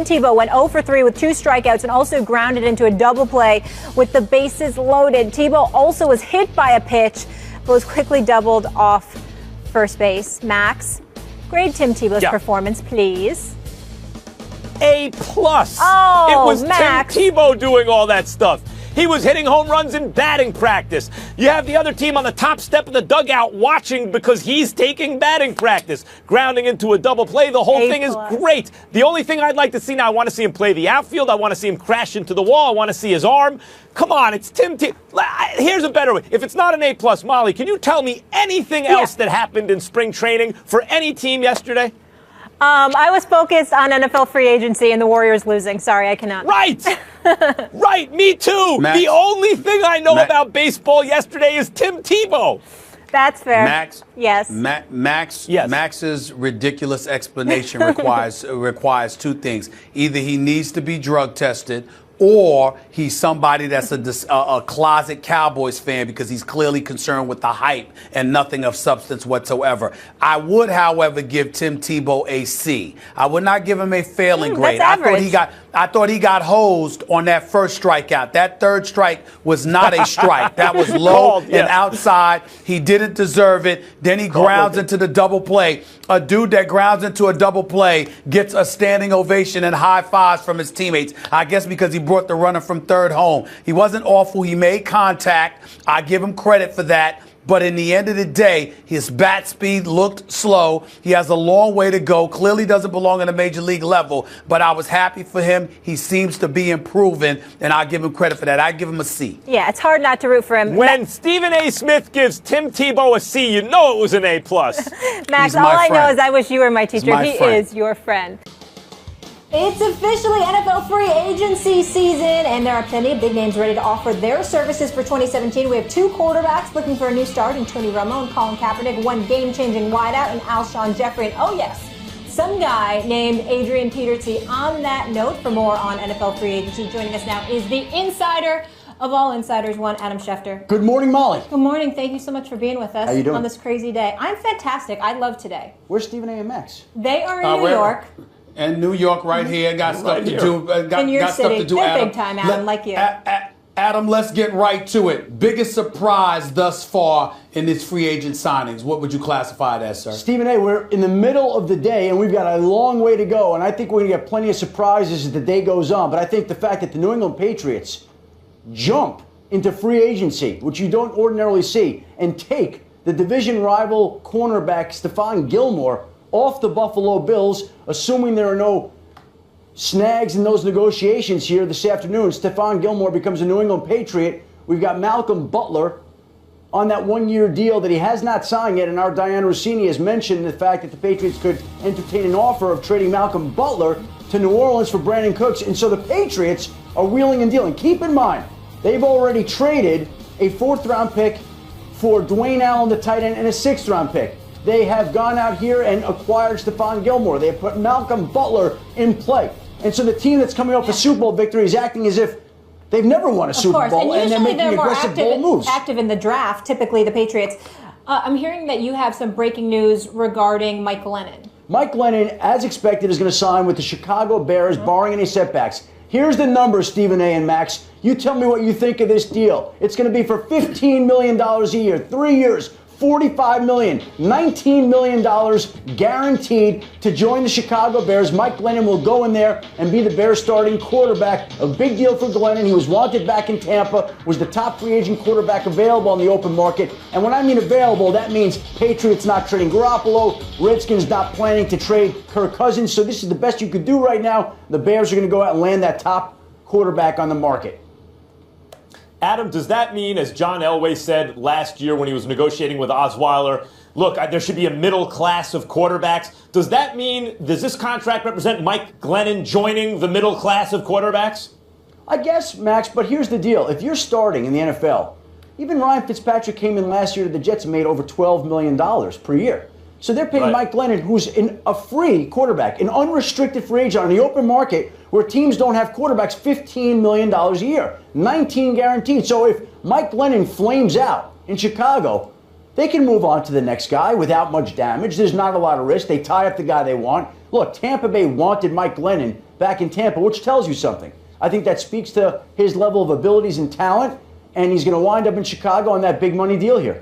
Tebow went 0 for 3 with 2 strikeouts and also grounded into a double play with the bases loaded. Tebow also was hit by a pitch, but was quickly doubled off first base. Max, grade Tim Tebow's performance, please. A+. Oh, it was Max. Tim Tebow doing all that stuff. He was hitting home runs in batting practice. You have the other team on the top step of the dugout watching because he's taking batting practice, grounding into a double play. The whole thing is great. The only thing I'd like to see now, I want to see him play the outfield. I want to see him crash into the wall. I want to see his arm. Come on, it's Tim Tebow. Here's a better way. If it's not an A+, Molly, can you tell me anything else that happened in spring training for any team yesterday? I was focused on NFL free agency and the Warriors losing. Sorry, I cannot. Right. Right. Me too. Max, the only thing I know about baseball yesterday is Tim Tebow. That's fair. Max. Yes. Max. Yes. Max's ridiculous explanation requires two things. Either he needs to be drug tested, or he's somebody that's a closet Cowboys fan because he's clearly concerned with the hype and nothing of substance whatsoever. I would, however, give Tim Tebow a C. I would not give him a failing grade. I thought he got hosed on that first strikeout. That third strike was not a strike. That was low and outside. He didn't deserve it. Then he grounds into the double play. A dude that grounds into a double play gets a standing ovation and high fives from his teammates. I guess because he brought the runner from third home. He wasn't awful. He made contact. I give him credit for that. But in the end of the day, his bat speed looked slow. He has a long way to go. Clearly doesn't belong at a major league level. But I was happy for him. He seems to be improving, and I give him credit for that. I give him a C. Yeah, it's hard not to root for him. When Stephen A. Smith gives Tim Tebow a C, you know it was an A+. Max, all I know is I wish you were my teacher. He is your friend. It's officially NFL free agency season, and there are plenty of big names ready to offer their services for 2017. We have 2 quarterbacks looking for a new start in Tony Romo and Colin Kaepernick, 1 game-changing wideout in Alshon Jeffrey, and oh yes, some guy named Adrian Peterson. On that note, for more on NFL free agency, joining us now is the insider of all insiders, one Adam Schefter. Good morning, Molly. Good morning. Thank you so much for being with us. How you doing? On this crazy day. I'm fantastic. I love today. Where's Stephen A. and Max? They are in New York. And New York right here. Got stuff to do. In your got city. Stuff to do, They're Adam. big time, Adam, like you. Adam, let's get right to it. Biggest surprise thus far in this free agent signings. What would you classify it as, sir? Stephen A., we're in the middle of the day, and we've got a long way to go, and I think we're going to get plenty of surprises as the day goes on. But I think the fact that the New England Patriots jump into free agency, which you don't ordinarily see, and take the division rival cornerback Stephon Gilmore off the Buffalo Bills, assuming there are no snags in those negotiations here this afternoon. Stephon Gilmore becomes a New England Patriot. We've got Malcolm Butler on that 1-year deal that he has not signed yet, and our Diana Rossini has mentioned the fact that the Patriots could entertain an offer of trading Malcolm Butler to New Orleans for Brandon Cooks, and so the Patriots are wheeling and dealing. Keep in mind, they've already traded a 4th-round pick for Dwayne Allen, the tight end, and a 6th-round pick. They have gone out here and acquired Stephon Gilmore. They have put Malcolm Butler in play. And so the team that's coming off a Super Bowl victory is acting as if they've never won a Super Bowl, and they're making aggressive bold moves. Active in the draft, typically the Patriots. I'm hearing that you have some breaking news regarding Mike Glennon. Mike Glennon, as expected, is going to sign with the Chicago Bears, barring any setbacks. Here's the number, Stephen A. and Max. You tell me what you think of this deal. It's going to be for $15 million a year, 3 years. $45 million, $19 million guaranteed to join the Chicago Bears. Mike Glennon will go in there and be the Bears starting quarterback. A big deal for Glennon. He was wanted back in Tampa, was the top free agent quarterback available on the open market. And when I mean available, that means Patriots not trading Garoppolo, Redskins not planning to trade Kirk Cousins. So this is the best you could do right now. The Bears are going to go out and land that top quarterback on the market. Adam, does that mean, as John Elway said last year when he was negotiating with Osweiler, look, there should be a middle class of quarterbacks? Does that mean, does this contract represent Mike Glennon joining the middle class of quarterbacks? I guess, Max, but here's the deal. If you're starting in the NFL, even Ryan Fitzpatrick came in last year to the Jets and made over $12 million per year. So they're paying Mike Glennon, who's a free quarterback, an unrestricted free agent on the open market where teams don't have quarterbacks, $15 million a year, 19 guaranteed. So if Mike Glennon flames out in Chicago, they can move on to the next guy without much damage. There's not a lot of risk. They tie up the guy they want. Look, Tampa Bay wanted Mike Glennon back in Tampa, which tells you something. I think that speaks to his level of abilities and talent, and he's going to wind up in Chicago on that big money deal here.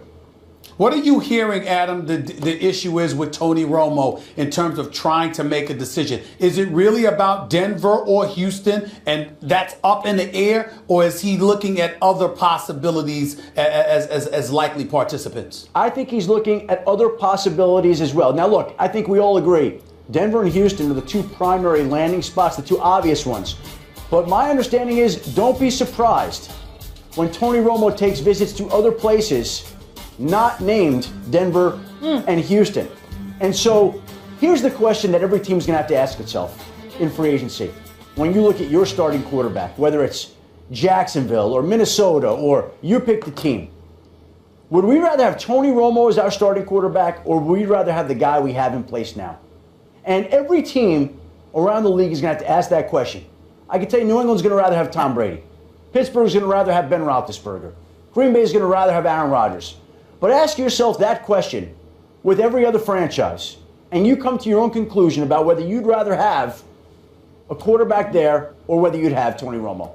What are you hearing, Adam, the issue is with Tony Romo in terms of trying to make a decision? Is it really about Denver or Houston, and that's up in the air, or is he looking at other possibilities as likely participants? I think he's looking at other possibilities as well. Now, look, I think we all agree Denver and Houston are the two primary landing spots, the two obvious ones. But my understanding is don't be surprised when Tony Romo takes visits to other places not named Denver and Houston. And so here's the question that every team's going to have to ask itself in free agency. When you look at your starting quarterback, whether it's Jacksonville or Minnesota or you pick the team, would we rather have Tony Romo as our starting quarterback, or would we rather have the guy we have in place now? And every team around the league is going to have to ask that question. I can tell you New England's going to rather have Tom Brady. Pittsburgh's going to rather have Ben Roethlisberger. Green Bay's going to rather have Aaron Rodgers. But ask yourself that question with every other franchise, and you come to your own conclusion about whether you'd rather have a quarterback there or whether you'd have Tony Romo.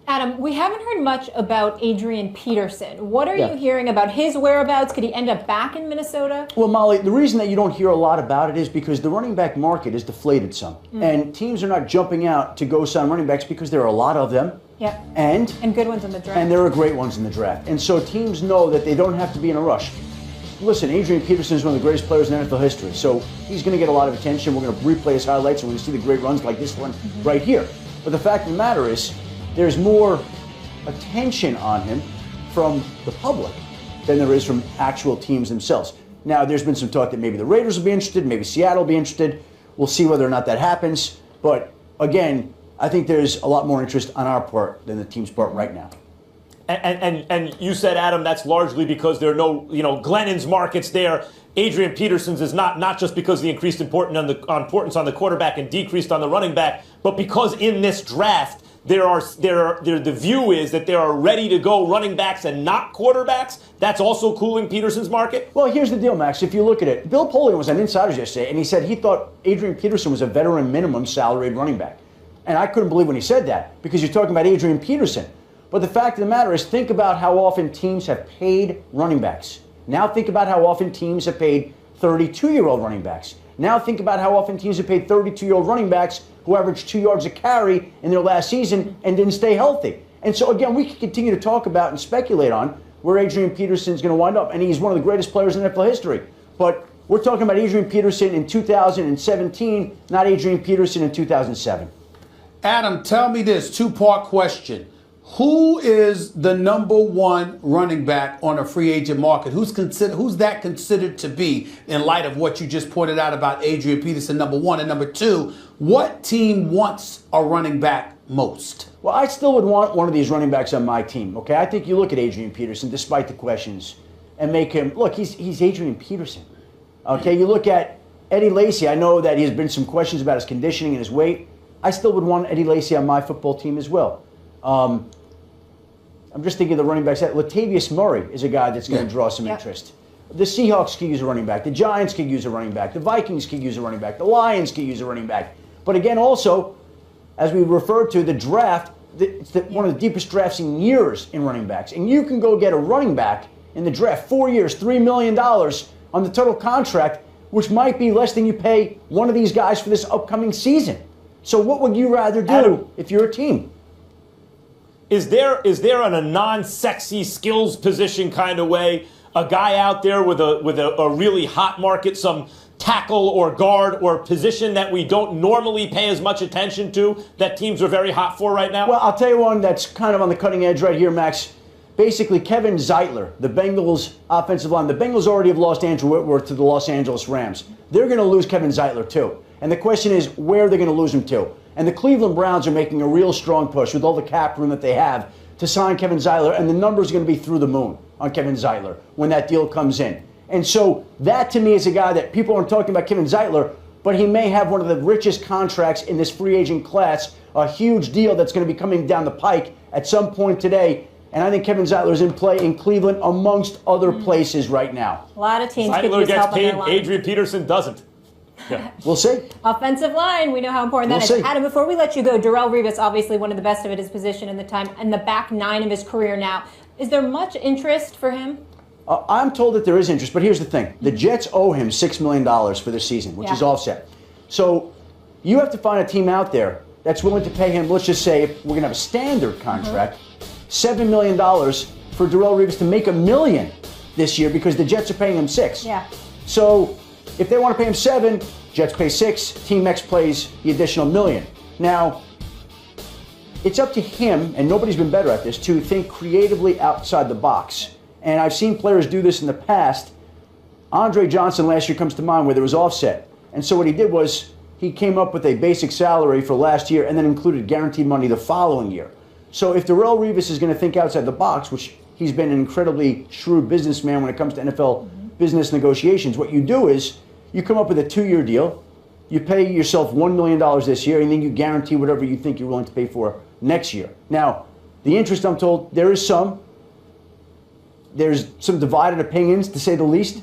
Adam, we haven't heard much about Adrian Peterson. What are you hearing about his whereabouts? Could he end up back in Minnesota? Well, Molly, the reason that you don't hear a lot about it is because the running back market is deflated some. And teams are not jumping out to go sign running backs because there are a lot of them. Yeah. And good ones in the draft. And there are great ones in the draft. And so teams know that they don't have to be in a rush. Listen, Adrian Peterson is one of the greatest players in NFL history. So he's going to get a lot of attention. We're going to replay his highlights, and we're going to see the great runs like this one right here. But the fact of the matter is, there's more attention on him from the public than there is from actual teams themselves. Now, there's been some talk that maybe the Raiders will be interested, maybe Seattle will be interested. We'll see whether or not that happens. But again, I think there's a lot more interest on our part than the team's part right now. And you said, Adam, that's largely because there are no, Glennon's markets there. Adrian Peterson's is not just because of the increased importance on the quarterback and decreased on the running back, but because in this draft, the view is that there are ready-to-go running backs and not quarterbacks. That's also cooling Peterson's market? Well, here's the deal, Max. If you look at it, Bill Polian was on Insiders yesterday, and he said he thought Adrian Peterson was a veteran minimum salaried running back. And I couldn't believe when he said that, because you're talking about Adrian Peterson. But the fact of the matter is, think about how often teams have paid running backs. Now think about how often teams have paid 32-year-old running backs. Now think about how often teams have paid 32-year-old running backs who averaged 2 yards a carry in their last season and didn't stay healthy. And so, again, we can continue to talk about and speculate on where Adrian Peterson is going to wind up. And he's one of the greatest players in NFL history. But we're talking about Adrian Peterson in 2017, not Adrian Peterson in 2007. Adam, tell me this two-part question. Who is the number one running back on a free agent market? Who's that considered to be in light of what you just pointed out about Adrian Peterson, number one? And number two, what team wants a running back most? Well, I still would want one of these running backs on my team, okay? I think you look at Adrian Peterson, despite the questions, and make him, look, he's Adrian Peterson. Okay, you look at Eddie Lacy. I know that there's been some questions about his conditioning and his weight. I still would want Eddie Lacy on my football team as well. I'm just thinking of the running backs. Latavius Murray is a guy that's going to draw some interest. The Seahawks could use a running back. The Giants could use a running back. The Vikings could use a running back. The Lions could use a running back. But again, also, as we referred to, the draft, it's one of the deepest drafts in years in running backs. And you can go get a running back in the draft, 4 years, $3 million on the total contract, which might be less than you pay one of these guys for this upcoming season. So what would you rather do Adam, if you're a team? Is there on a non-sexy skills position kind of way a guy out there with a really hot market, some tackle or guard or position that we don't normally pay as much attention to that teams are very hot for right now? Well, I'll tell you one that's kind of on the cutting edge right here, Max. Basically, Kevin Zeitler, the Bengals offensive line. The Bengals already have lost Andrew Whitworth to the Los Angeles Rams. They're going to lose Kevin Zeitler too. And the question is, where are they going to lose him to? And the Cleveland Browns are making a real strong push with all the cap room that they have to sign Kevin Zeitler, and the numbers are going to be through the moon on Kevin Zeitler when that deal comes in. And so that, to me, is a guy that people aren't talking about Kevin Zeitler, but he may have one of the richest contracts in this free agent class, a huge deal that's going to be coming down the pike at some point today. And I think Kevin Zeitler is in play in Cleveland amongst other places right now. A lot of teams Zeitler could use gets help paid, on their line. Adrian Peterson doesn't. Yeah. We'll see. Offensive line, we know how important that is. Adam, before we let you go, Darrelle Revis, obviously one of the best of his position in the back nine of his career now. Is there much interest for him? I'm told that there is interest, but here's the thing. The Jets owe him $6 million for this season, which is offset. So you have to find a team out there that's willing to pay him, let's just say, if we're going to have a standard contract, $7 million for Darrelle Revis to make $1 million this year because the Jets are paying him $6 million. Yeah. So if they want to pay him $7 million, Jets pay $6 million, Team X plays the additional $1 million. Now, it's up to him, and nobody's been better at this, to think creatively outside the box. And I've seen players do this in the past. Andre Johnson last year comes to mind where there was offset. And so what he did was he came up with a basic salary for last year and then included guaranteed money the following year. So if Darrelle Revis is going to think outside the box, which he's been an incredibly shrewd businessman when it comes to NFL business negotiations, what you do is you come up with a 2-year deal, you pay yourself $1 million this year, and then you guarantee whatever you think you're willing to pay for next year. Now, the interest, I'm told, there's some divided opinions, to say the least.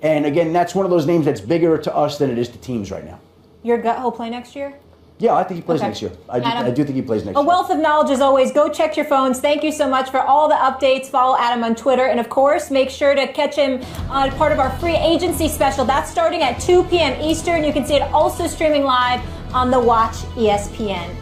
And again, that's one of those names that's bigger to us than it is to teams right now. Your gut he'll play next year? Yeah, I think he plays next year. I do think he plays next year. A wealth of knowledge as always. Go check your phones. Thank you so much for all the updates. Follow Adam on Twitter. And of course, make sure to catch him on part of our free agency special. That's starting at 2 p.m. Eastern. You can see it also streaming live on the Watch ESPN